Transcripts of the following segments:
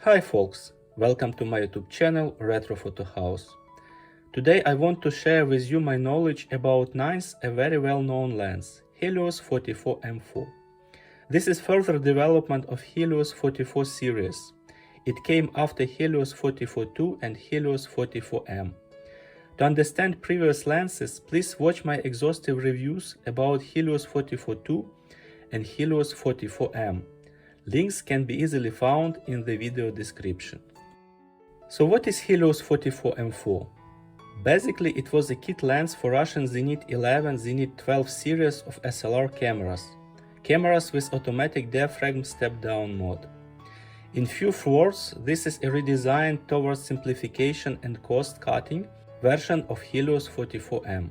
Hi folks, welcome to my YouTube channel Retro Photo House. Today I want to share with you my knowledge about ninth, a very well-known lens, Helios 44m4. This is further development of Helios 44 series. It came after Helios 44-2 and Helios 44m. To understand previous lenses, please watch my exhaustive reviews about Helios 44-2 and Helios 44m. Links can be easily found in the video description. So what is Helios 44m4? Basically, it was a kit lens for Russian Zenit 11, Zenit 12 series of SLR cameras with automatic diaphragm step-down mode. In few words, this is a redesign towards simplification and cost-cutting version of Helios 44m.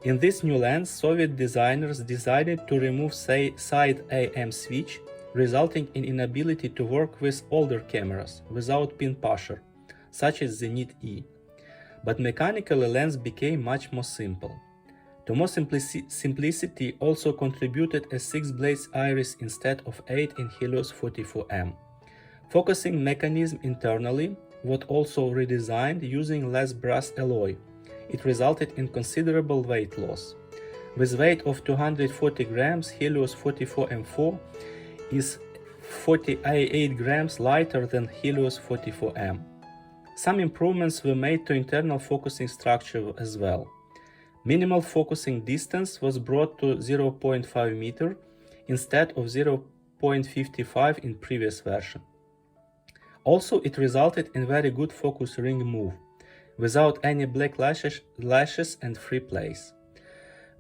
In this new lens, Soviet designers decided to remove side AM switch, resulting in inability to work with older cameras without pin pusher, such as Zenit E. But mechanically, lens became much more simple. To more simplicity also contributed a 6-blades iris instead of 8 in Helios 44m. Focusing mechanism internally was also redesigned using less brass alloy. It resulted in considerable weight loss. With weight of 240 grams, Helios 44m4 is 48 grams lighter than Helios 44m. Some improvements were made to internal focusing structure as well. Minimal focusing distance was brought to 0.5 meter instead of 0.55 in previous version. Also, it resulted in very good focus ring move, without any black lashes and free place.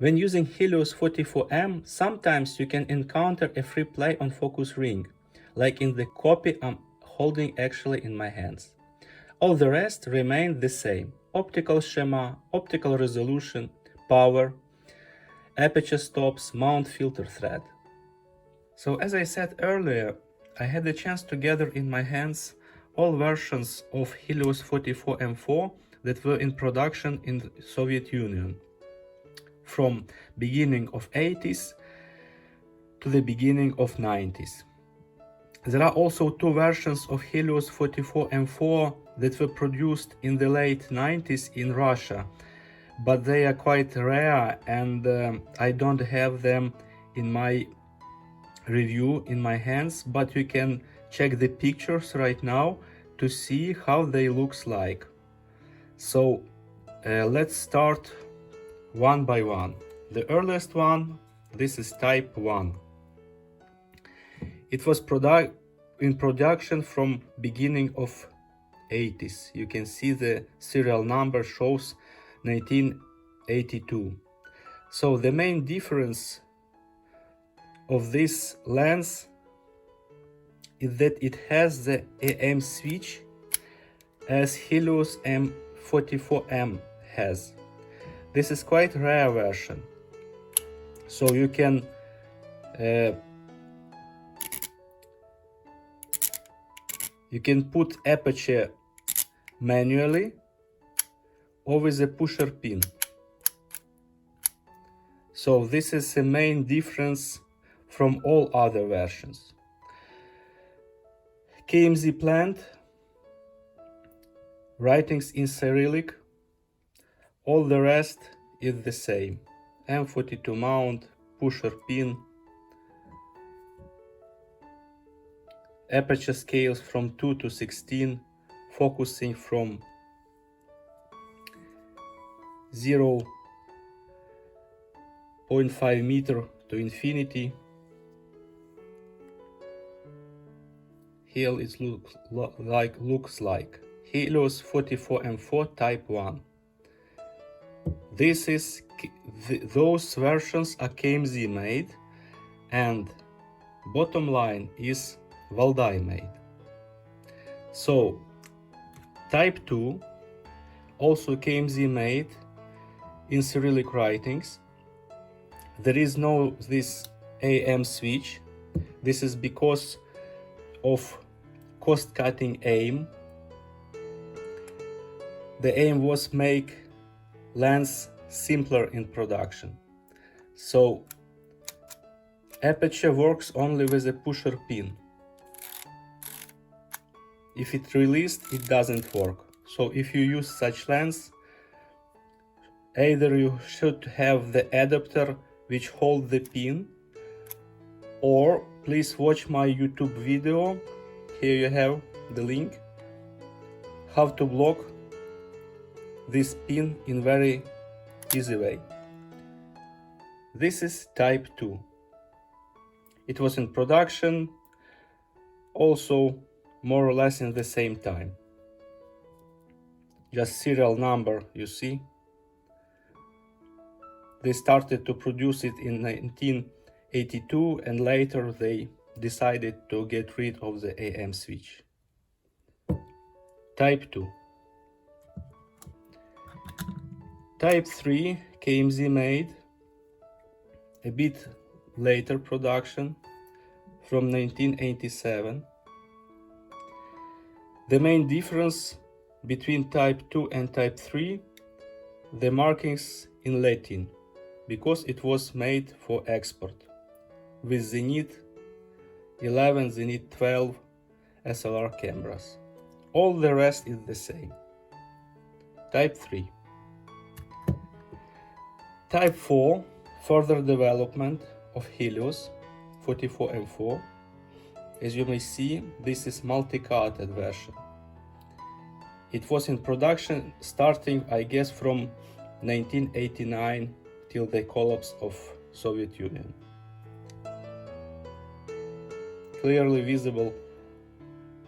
When using Helios 44m, sometimes you can encounter a free play on focus ring, like in the copy I'm holding actually in my hands. All the rest remained the same: optical schema, optical resolution, power, aperture stops, mount filter thread. So as I said earlier, I had the chance to gather in my hands all versions of Helios 44m4 that were in production in the Soviet Union, from beginning of 80s to the beginning of 90s. There are also two versions of Helios 44m4 that were produced in the late 90s in Russia, but they are quite rare and I don't have them in my review in my hands, but you can check the pictures right now to see how they looks like. So let's start one by one. The earliest one, this is type 1. It was in production from beginning of 80s. You can see the serial number shows 1982. So the main difference of this lens is that it has the AM switch as Helios M44m has. This is quite rare version. So you can put aperture manually or with a pusher pin. So this is the main difference from all other versions. KMZ plant, writings in Cyrillic, all the rest is the same. M42 mount, pusher pin, aperture scales from 2 to 16, focusing from 0.5 meter to infinity. Here it looks like Helios 44m4 type 1. Those versions are KMZ made, and bottom line is Valdai made. So type 2 also KMZ made in Cyrillic writings. There is no this AM switch. This is because of cost-cutting aim. The aim was make lens simpler in production. So aperture works only with a pusher pin. if it released, it doesn't work. So if you use such lens, either you should have the adapter which holds the pin, or please watch my YouTube video. Here you have the link, how to block this pin in very easy way. This is type 2. It was in production also more or less in the same time. Just serial number, you see. They started to produce it in 1982, and later they decided to get rid of the AM switch. Type 2. Type 3 KMZ made, a bit later production, from 1987. The main difference between type 2 and type 3, the markings in Latin, because it was made for export with Zenith 11, Zenith 12 SLR cameras. All the rest is the same. Type 3. Type 4, further development of Helios 44m-4. As you may see, this is multi-carded version. It was in production starting, I guess, from 1989 till the collapse of Soviet Union. Clearly visible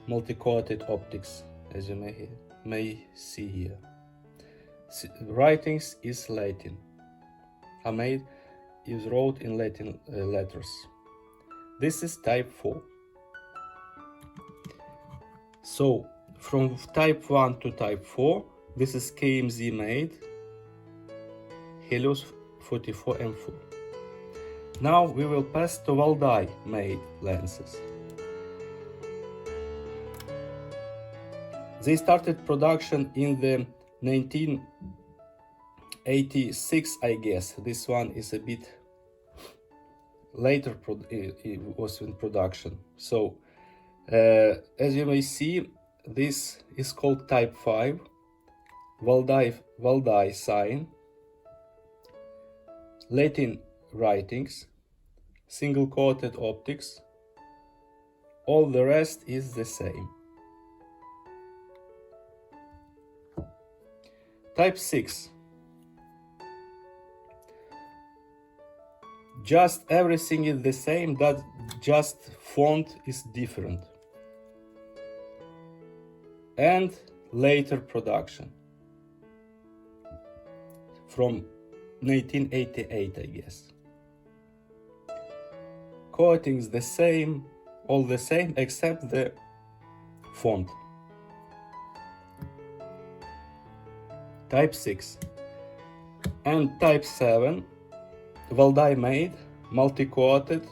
multi-coated optics, as you may see here. Writings is Latin. Amade is wrote in Latin letters. This is type 4. So from type 1 to type 4, this is KMZ made Helios 44m-4. Now we will pass to Valdai made lenses. They started production in the 1986, I guess. This one is a bit later it was in production. So as you may see, this is called type 5, Valdai sign, Latin writings, single coated optics. All the rest is the same. Type 6. Just everything is the same, that just font is different. And later production. From 1988, I guess. Coatings the same, all the same, except the font. Type 6. And type 7, Valdai made multi-coated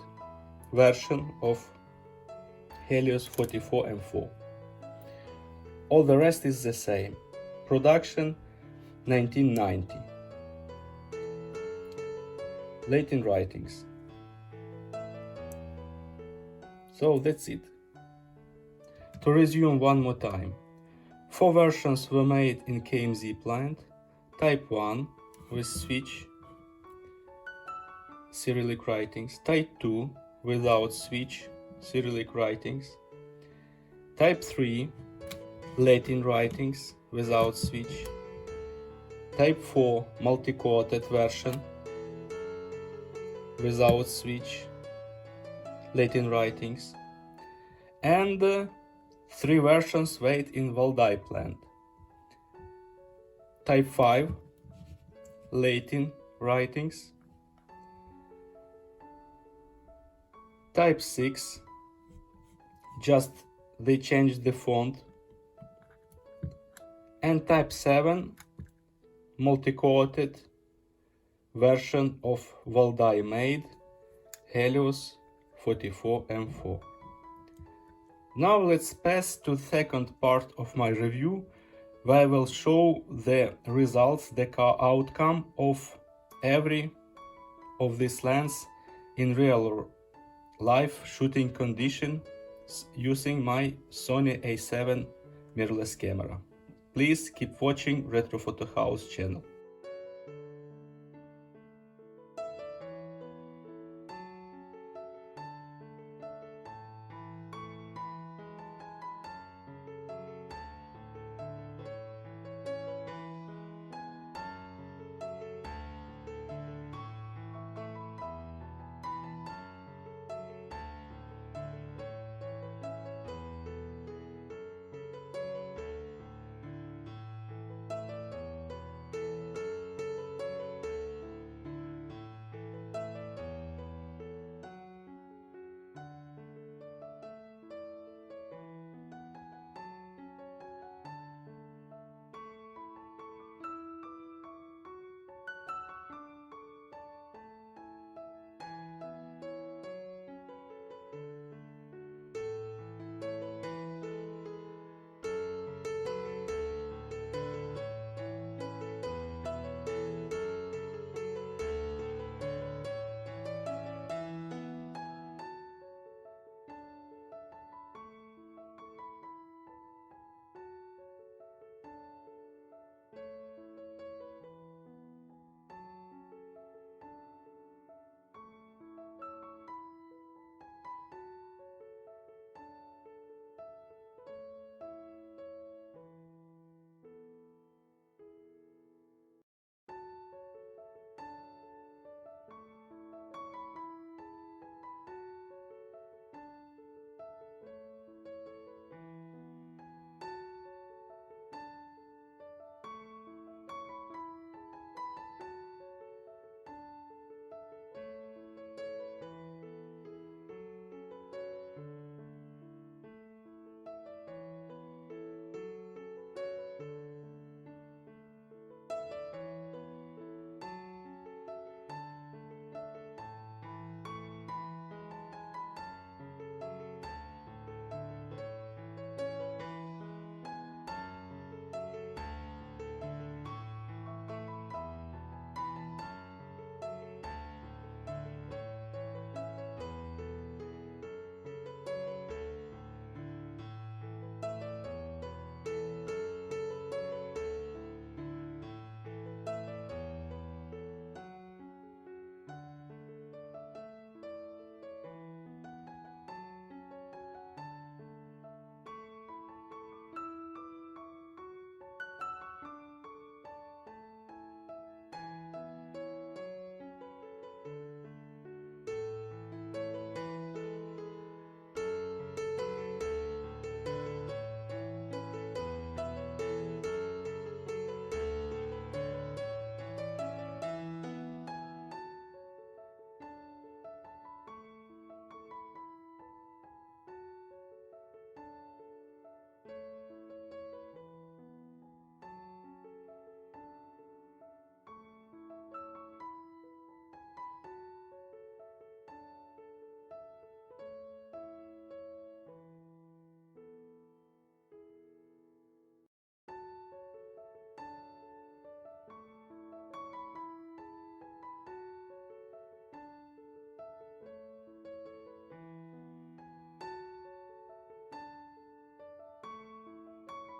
version of Helios 44m-4. All the rest is the same. Production 1990. Latin writings. So that's it. To resume one more time. 4 versions were made in KMZ plant. Type 1 with switch, Cyrillic writings. Type 2 without switch, Cyrillic writings. Type 3 Latin writings without switch. Type 4 multi-coated version without switch, Latin writings. And 3 versions made in Valdai plant. Type 5 Latin writings. Type 6, just they changed the font. And type 7 multi-coated version of Valdai made Helios 44m-4. Now let's pass to the second part of my review, where I will show the results, the outcome of every of these lenses in real life shooting condition using my Sony A7 mirrorless camera. Please keep watching Retro Photo House channel.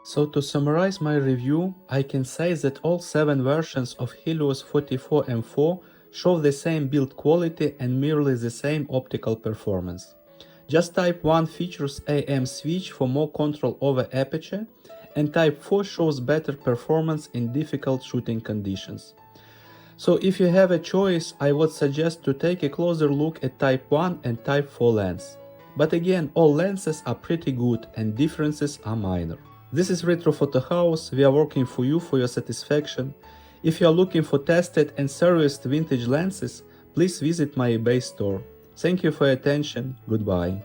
So to summarize my review, I can say that all 7 versions of Helios 44m4 show the same build quality and merely the same optical performance. Just Type 1 features AM switch for more control over aperture, and Type 4 shows better performance in difficult shooting conditions. So if you have a choice, I would suggest to take a closer look at Type 1 and Type 4 lens. But again, all lenses are pretty good and differences are minor. This is Retro Photo House. We are working for you for your satisfaction. If you are looking for tested and serviced vintage lenses, please visit my eBay store. Thank you for your attention. Goodbye.